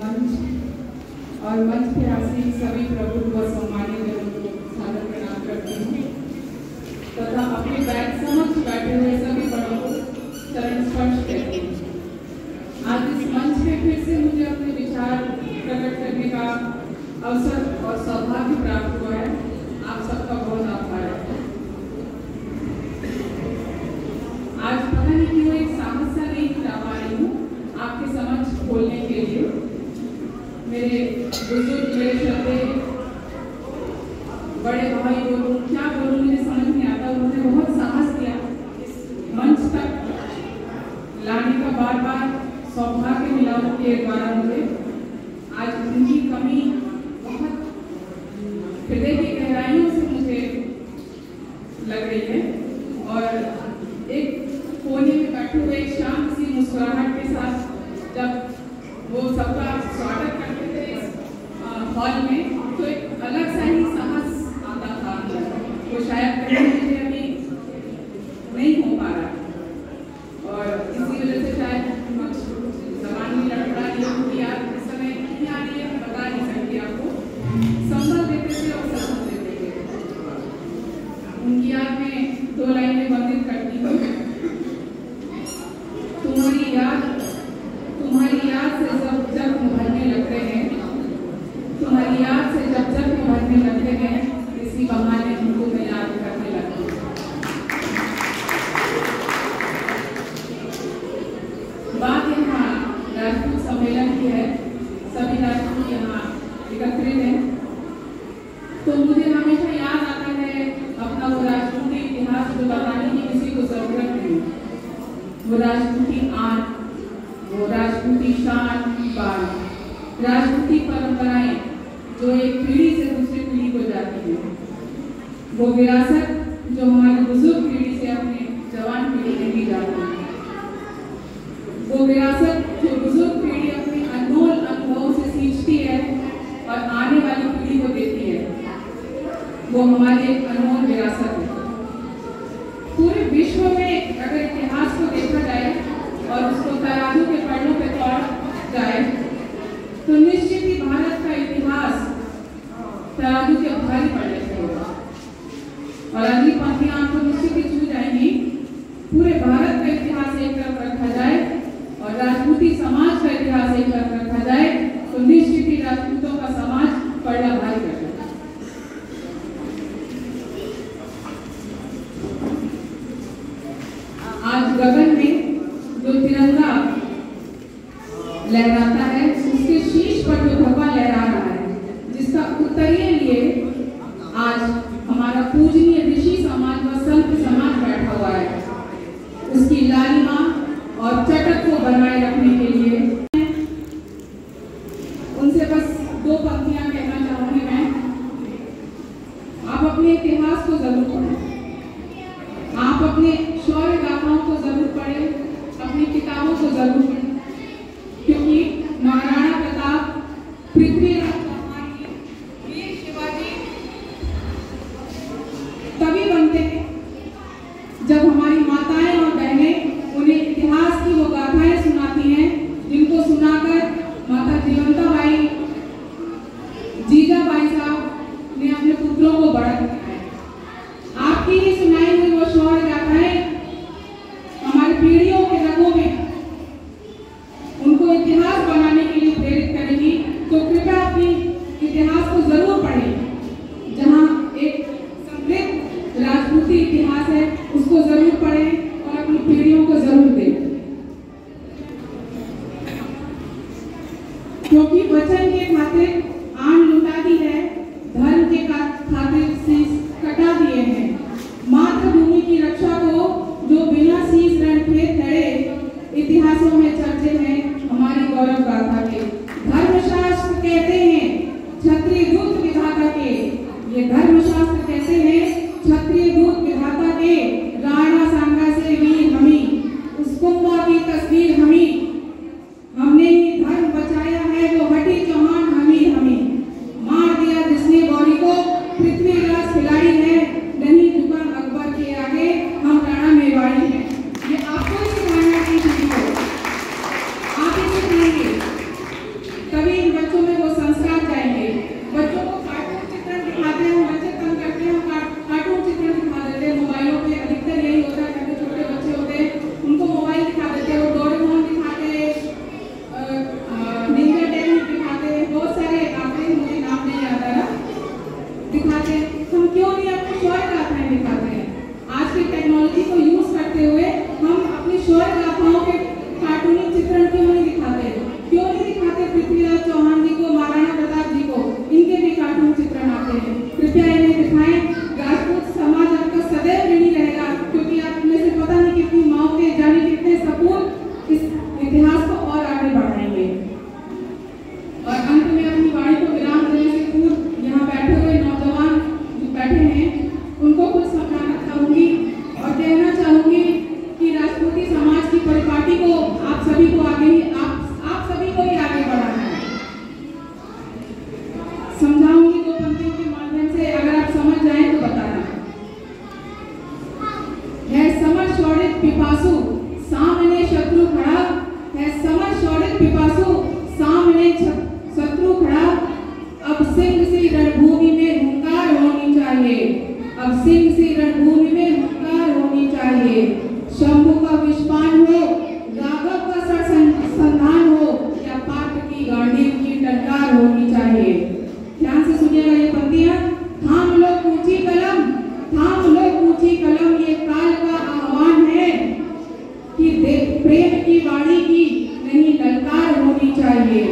मंच और मंच के आसीन सभी प्रबुद्ध व सम्मानित जनों को सादर प्रणाम करती हूँ तथा अपने बैठ समक्ष बैठे हुए सभी बड़ों को चरण स्पर्श करती हूँ। आज इस मंच पे फिर से मुझे अपने विचार प्रकट करने का अवसर और सौभाग्य प्राप्त हुआ है। आप सबका बहुत आभार है। आज पता नहीं क्यों एक साहस सा नहीं जुटा पा रही हूँ आपके समक्ष बोलने के लिए। मेरे बुजुर्ग मेरे श्रद्धे बड़े भाई बोलूं क्या बोलूं मुझे समझ नहीं आता। उन्होंने बहुत साहस दिया इस मंच तक लाने का, बार बार सौभाग्य मिला उनके द्वारा मुझे। आज उनकी कमी बहुत हृदय की गहराइयों से मुझे लग रही है और एक कोने में बैठे हुए एक शांत सी मुस्कुराहट के साथ जब वो सबका स्वागत करते थे इस हॉल में तो एक अलग सा ही साहस आता था वो शायद कहीं मुझे अभी नहीं हो पा रहा और इसी वजह से शायद जबान में लड़खड़ा रही हूँ कि यार इस समय नहीं आ रही है, बता नहीं सकती आपको। संभल देते थे और संभल देते थे। उनकी याद में दो लाइनें बंदित करती हूँ। तुम्हारी याद से जब जख्म भरने लगते हैं, तुम्हारी याद से जब जख्म भरने लगते हैं, इसी बहाने उनको मैं याद करने लगती हूँ। बात यहाँ राजपूत सम्मेलन की है, सभी राजपूत यहाँ एकत्रित हैं, तो मुझे हमेशा याद आता है अपना वो राजपूती इतिहास जो बताने की किसी को जरूरत नहीं। वो राजपूती आन, वो राजपूती शान बान, राजपूती परंपराएं जो एक पीढ़ी से दूसरी पीढ़ी को जाती है, वो विरासत जो हमारी बुजुर्ग पीढ़ी से अपने जवान पीढ़ी में दी जाती है, वो विरासत जो बुजुर्ग पीढ़ी अपने अनमोल अनुभवों से सींचती है और आने वाली पीढ़ी को देती है, वो हमारी एक अनमोल विरासत है। पूरे विश्व में अगर इतिहास को देखा जाए और उसको तराजू के पन्नों पे तोड़ा जाए तो निश्चित ही भारत का इतिहास तराजू के भारी पड़ने से होगा और अगली पंक्तियां आपको निश्चित ही छू जाएंगी। पूरे भारत का इतिहास एक तरफ रखा जाए और राजपूती समाज का इतिहास एक तरफ रखा जाए तो निश्चित ही राजपूतों का समाज पड़ना भारी कर जाए। आज गगन में जो तिरंगा लहराता है उसके शीर्ष पर जो ध्वजा लहरा रहा है, जिसका उत्तरीय लिए आज हमारा पूजनीय ऋषि समाज व संत समाज बैठा हुआ है, उसकी लालिमा और चटक को बनाए रखने के लिए उनसे बस दो पंक्तियां कहना चाहूंगी मैं। आप अपने इतिहास को जरूर पढ़ें, आप अपने शौर्य गाथाओं को जरूर पढ़ें, अपनी किताबों को जरूर पढ़ें, क्योंकि महाराणा प्रताप, पृथ्वीराज चौहान, वीर शिवाजी तभी बनते हैं जब हमारी माताएं और बहनें उन्हें इतिहास की वो गाथाएं सुनाती हैं जिनको सुनाकर माता जीवंताबाई, जीजाबाई साहब ने अपने पुत्रों को बड़ा किया है। आपकी ही सुनाई हुई वो शौर्य गाथाएं हमारी पीढ़ियों के रगों में उनको इतिहास बनाने के लिए प्रेरित करेगी। तो कृपया अपनी इतिहास को जरूर पढ़ें, जहां एक समृद्ध राजपूती इतिहास है उसको जरूर पढ़ें और अपनी पीढ़ियों को जरूर दें, क्योंकि वचन के खातिर आन लुटा दी है, धर्म के खातिर शीश कटा दिए हैं। मातृभूमि की रक्षा को जो बिना शीश रणखेत लड़े इतिहासों में चर्चे हैं हमारी गौरव गाथा के। धर्मशास्त्र कहते हैं क्षत्रिय दूत विधाता के, ये धर्मशास्त्र कहते हैं क्षत्रिय दूत विधाता के, राणा सांगा से वीर हमी, उस कुंभा की तस्वीर हमी, हमने ही धर्म बचाया है वो हटी चौहान हमी हमी, मार दिया जिसने गौरी को पृथ्वीराज खिलाड़ी है, नहीं झुका अकबर के आगे हम राणा मेवाड़ी हैं। ये आपको ही सिखाना है, आप ही सिखाएंगे। पिपासु सामने शत्रु खड़ा, अब सिंह सी रणभूमि में हुंकार होनी चाहिए, अब सिंह सी रणभूमि में हुंकार होनी चाहिए। शंभु का विषपान हो, गागव का संधान हो, या पाठ की गांडीव की टंकार होनी चाहिए। ध्यान से सुनिएगा ये पंक्तियां। थाम लो ऊंची कलम, थाम लो ऊंची कलम, ये काल का आह्वान है कि प्रेम की वाणी की नहीं ललकार होनी चाहिए।